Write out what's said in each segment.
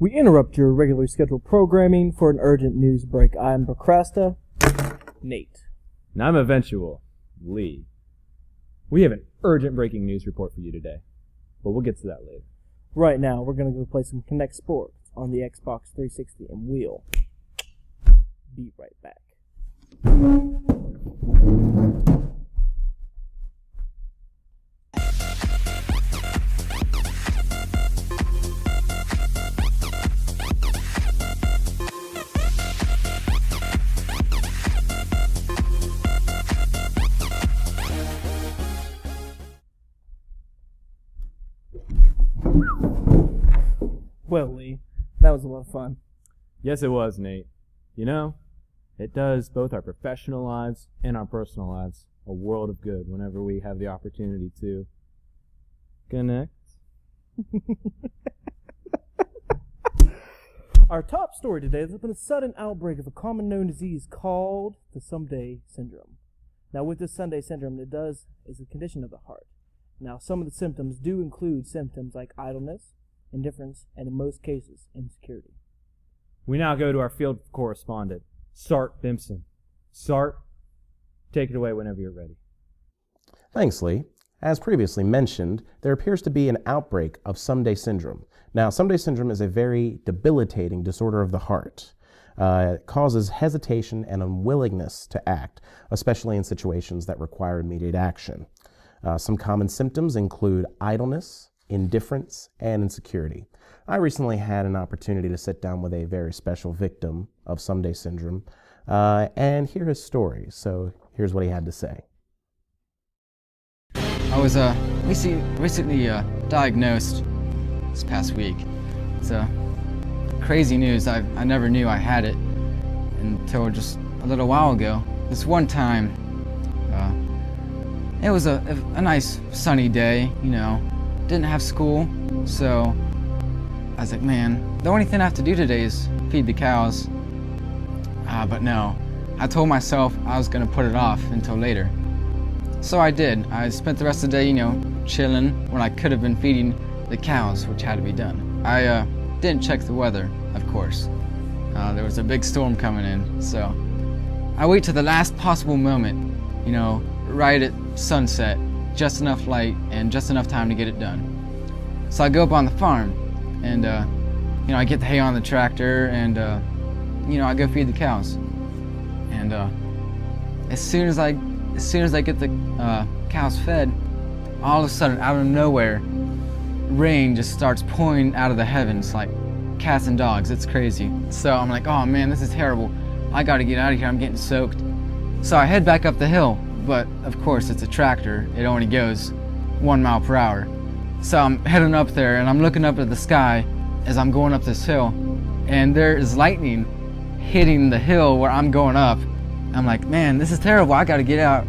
We interrupt your regularly scheduled programming for an urgent news break. I am Procrastinate. And I'm Eventual Lee. We have an urgent breaking news report for you today, but we'll get to that later. Right now, we're going to go play some Connect Sports on the Xbox 360, and we'll be right back. Well, Lee, that was a lot of fun. Yes, it was, Nate. You know, it does both our professional lives and our personal lives a world of good whenever we have the opportunity to connect. Our top story today has been a sudden outbreak of a common known disease called the Sunday Syndrome. Now, with this Sunday Syndrome, is a condition of the heart. Now, some of the symptoms do include symptoms like idleness, indifference, and in most cases, insecurity. We now go to our field correspondent, Sart Bimpson. Sart, take it away whenever you're ready. Thanks, Lee. As previously mentioned, there appears to be an outbreak of Sunday Syndrome. Now, Sunday Syndrome is a very debilitating disorder of the heart. It causes hesitation and unwillingness to act, especially in situations that require immediate action. Some common symptoms include idleness, indifference, and insecurity. I recently had an opportunity to sit down with a very special victim of Sunday Syndrome and hear his story. So here's what he had to say. I was recently diagnosed this past week. It's crazy news. I never knew I had it until just a little while ago. This one time, it was a nice sunny day, you know. Didn't have school, so I was like, man, the only thing I have to do today is feed the cows. But no, I told myself I was gonna put it off until later. So I did. I spent the rest of the day, you know, chilling when I could have been feeding the cows, which had to be done. I didn't check the weather, of course. There was a big storm coming in, so I wait to the last possible moment, you know, right at sunset. Just enough light and just enough time to get it done. So I go up on the farm and you know, I get the hay on the tractor and you know, I go feed the cows. And as soon as I get the cows fed, all of a sudden out of nowhere, rain just starts pouring out of the heavens like cats and dogs. It's crazy. So I'm like, oh man, this is terrible. I gotta get out of here, I'm getting soaked. So I head back up the hill. But of course it's a tractor, it only goes 1 mile per hour. So I'm heading up there and I'm looking up at the sky as I'm going up this hill, and there is lightning hitting the hill where I'm going up. I'm like, man, this is terrible, I gotta get out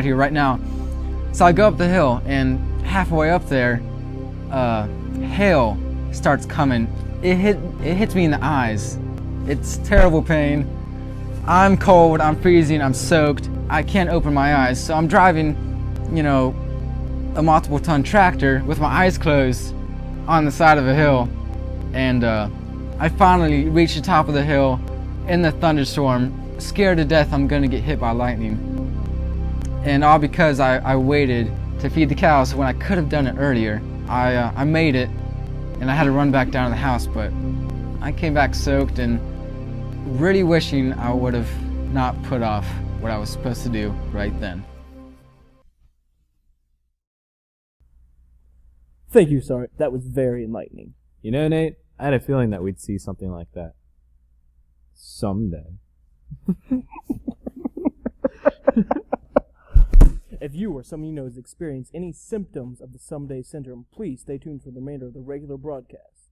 here right now. So I go up the hill and halfway up there, hail starts coming. It hits me in the eyes. It's terrible pain. I'm cold, I'm freezing, I'm soaked. I can't open my eyes, so I'm driving, you know, a multiple ton tractor with my eyes closed on the side of a hill, and I finally reach the top of the hill in the thunderstorm, scared to death I'm gonna get hit by lightning. And all because I waited to feed the cows when I could have done it earlier. I made it, and I had to run back down to the house, but I came back soaked and really wishing I would have not put off what I was supposed to do right then. Thank you, Sart. That was very enlightening. You know, Nate, I had a feeling that we'd see something like that someday. If you or someone you know has experienced any symptoms of the Sunday Syndrome, please stay tuned for the remainder of the regular broadcast,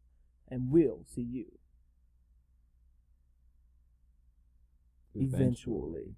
and we'll see you eventually.